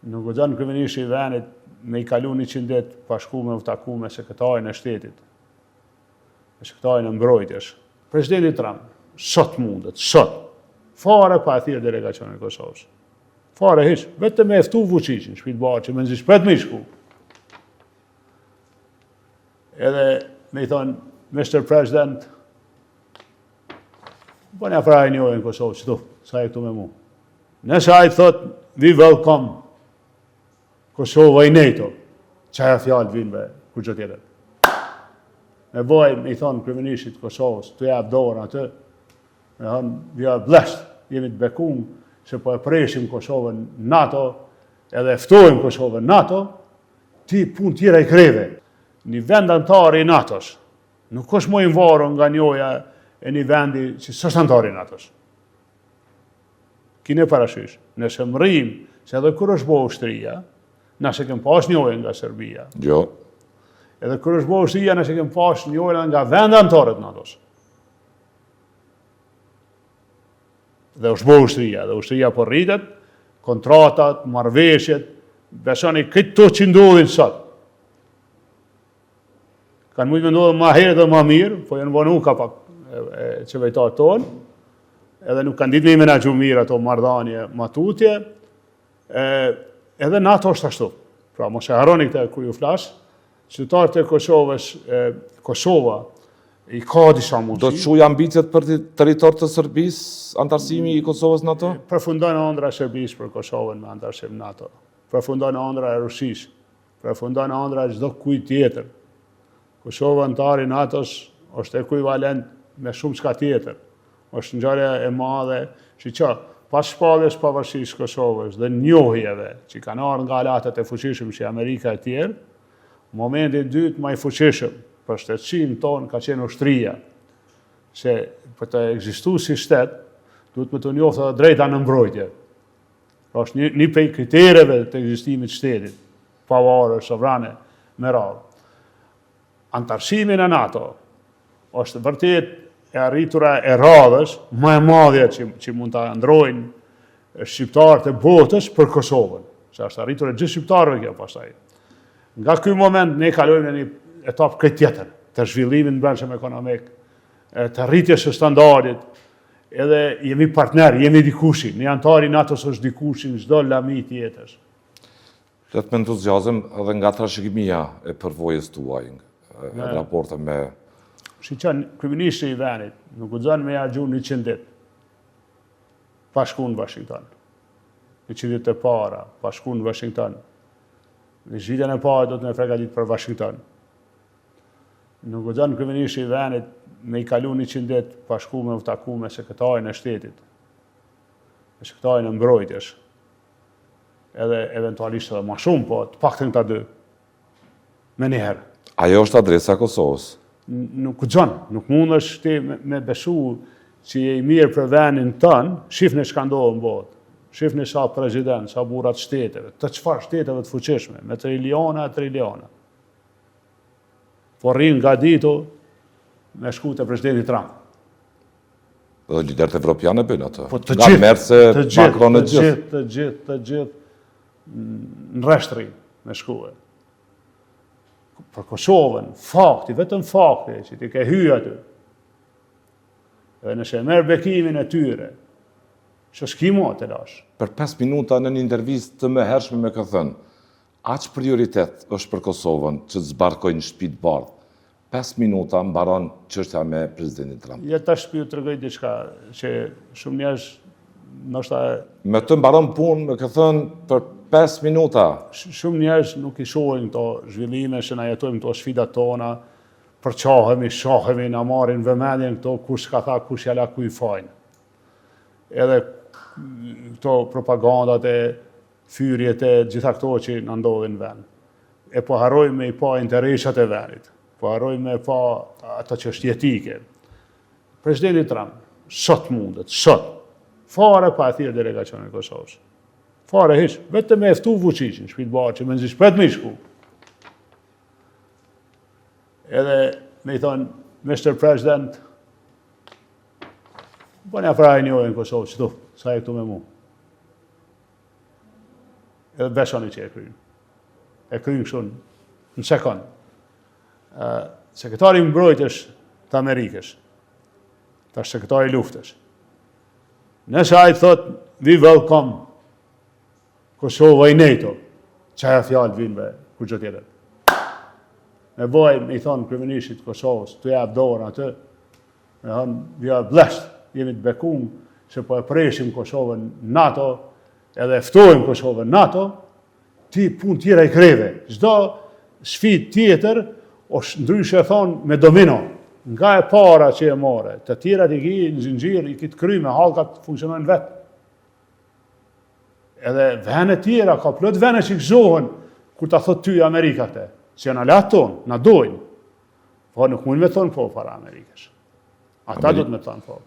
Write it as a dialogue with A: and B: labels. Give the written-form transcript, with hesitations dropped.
A: Nuk guxon kryeministri i vendit me I kalu 100 ditë pa shku me u taku me sekretarin e shtetit, me sekretarin e mbrojtjes. Presidenti Trump, sot mundet, sot, fare pa e thirë delegacionin e Kosovës. Fare hiç, vetëm me eftu Vučićin, shpit barë që me nëzishë pret me I shku. Edhe me I thonë, Mr. President, po një fraj njojë në Kosovë, qëtu, sa e këtu me mu. Nëse a I thot, we welcome Kosova I NATO, qaja fjallë vinë me kur që tjetër. Me boj, me I thonë kryeministrit Kosovës, të jabë dorën atë, me thonë, we are blessed, jemi të bekum, se po e preshim Kosovën NATO, edhe eftojmë Kosovën NATO, ti pun tjera I kreve. Një vend antari I NATO-s, nuk është më I varur nga njoja e një vendi që s'është antari I NATO-s. Kine parasysh, nëse mërim, se edhe kur është bo ushtria, nëse kem pas njoja nga Serbia.
B: Jo.
A: Edhe kur është bo ushtria, nëse kem pas njoja nga vend antarët NATO-s. Dhe është bo ushtria, dhe ushtria po rritet, kontratat, marrëveshjet, besoni këto që ndodhin sot. Kanë mujtë me ndodhë ma herë dhe ma mirë, po janë vonu ka pak qevejtarë tonë, edhe nuk kanë ditë me I menagju mirë ato mardhanje matutje, edhe NATO është ashtu. Pra, mos e harroni këtë ku ju flasë, qytetarët e Kosovës, Kosova, I ka disa mundësi.
B: Do të shuj ambicjet për territor të Serbisë, antarësimi I Kosovës NATO?
A: Përfundon ëndra e Serbisë për Kosovën me antarësim NATO. Përfundon ëndra e Rusisë. Përfundon ëndra e çdo kujt tjetër. Kosova antari NATO-s është ekuivalent me shumë çka tjetër. Është ngjarje e madhe, që pas shpalljes pavarësisë Kosovës dhe njohjeve që kanë ardhur nga alatet e fuqishëm si Amerika e tjerë, momenti I dytë më I fuqishëm për shtetësinë tonë ka qenë ushtria, se për të ekzistuar si shtet, duhet me të njohë edhe drejta në mbrojtje. Pra është një prej kritereve të ekzistimit shtetit, pavarur, sovrane, me radhë. Antarësimin e NATO është vërtet e arritura e radhës, më e madhja që mund të ndrojnë shqiptarët e botës për Kosovën. Se është arritur e gjithë shqiptarëve kjo pastaj. Nga ky moment ne kalojmë në një etapë këtë tjetër, të zhvillimit në brendshëm ekonomik, të rritjes së standardit, edhe jemi partner, jemi dikushin, një antar I NATO-s është dikushin çdo lami tjetër.
B: Flet me entuziazëm edhe nga trashëgimia e përvojës tuaj, në raporte me...
A: Kryeministri I vendit nuk guxon me harxhu 100 ditë pa shku në Washington. 100 ditë e para, pa shku në Washington. Në zgjidhjen e parë do të më përgatit për Washington. Nuk guxon kryeministri I vendit me I kalu 100 ditë pa shku me u taku me sekretarin e shtetit, me sekretarin e mbrojtjes, edhe eventualisht edhe ma shumë, po të paktën këta dy, me njëherë.
B: Ajo është adresa e Kosovës?
A: Nuk guxon, nuk mund është ti me besu që je I mirë për vendin tënë, shifni çka ndodh në botë, shifni sa president, sa burrat shteteve, të çfarë shteteve të fuqishme, me triliona e triliona. Po rrin nga ditu me shku te presidenti Trump.
B: Dhe liderët evropianë bëjnë atë.
A: Po të
B: nga merse Macron e gjithë.
A: Të gjithë në rreshtri me shkuë. Për Kosovën, fakti, vetëm fakti, që ti ke hyjë aty. Dhe nëse merr bekimin e tyre, që s'ki mo të lash.
B: Për 5 minuta në një intervistë të mëhershme me ka thënë, aq prioritet është për Kosovën që të zbarkojnë shtëpi të bardhë. 5 minuta mbaron çështja me presidentin Trump.
A: Ja tash ju tregoj diçka që shumë njerëz ndoshta
B: me të mbaron punë, me ka thënë për 5 minuta.
A: Shumë njerëz nuk I shohin këto zhvillime që na jetojmë këto sfidat tona, përqahemi, shahemi, na marrin vëmendjen këto kush ka tha, kush ja la kuj fajin. Edhe këto propagandat e fyrjet e gjitha këto që na ndodhin në vend. E po harrojmë me I pa interesat e vendit. Po harrojmë me pa ato çështje etike. Presidenti Trump sot mundet, sot fare pa e thirë delegacionin e Kosovës. Fare hiç, vetëm me eftu Vučićin, shpit barë që me nëzishë pret me I shku. Edhe me I thonë, Mr. President, po një fraj njojë në Kosovë, qëtu, sa e këtu me mu. edhe besoni që e kryjnë. E kryjnë kështu në sekund. Sekretari mbrojtës të Amerikës, tash sekretari luftës, nëse ai thot, we welcome Kosova i NATO, çaja fjalë vinë me kur gjë tjetër. Me bojmë i thonë kryeministit Kosovës, të jap dorën atë, me thonë, we are blessed, jemi të bekum, se po e presim Kosovën NATO, edhe ftojmë Kosovën NATO, ti pun tjera i kreve. Çdo sfidë tjetër, është ndryshe thonë me domino, nga e para që e more, të tjera t'i ki në zinxhir, i ki të kryme, hallkat funksionojnë vetë. Edhe vene tjera, ka plot vene që gëzohen, kur ta thot ty Amerika këte, që janë alat tonë, na dojnë, po nuk mund me thonë po para Amerikës. Ata do të me thonë po.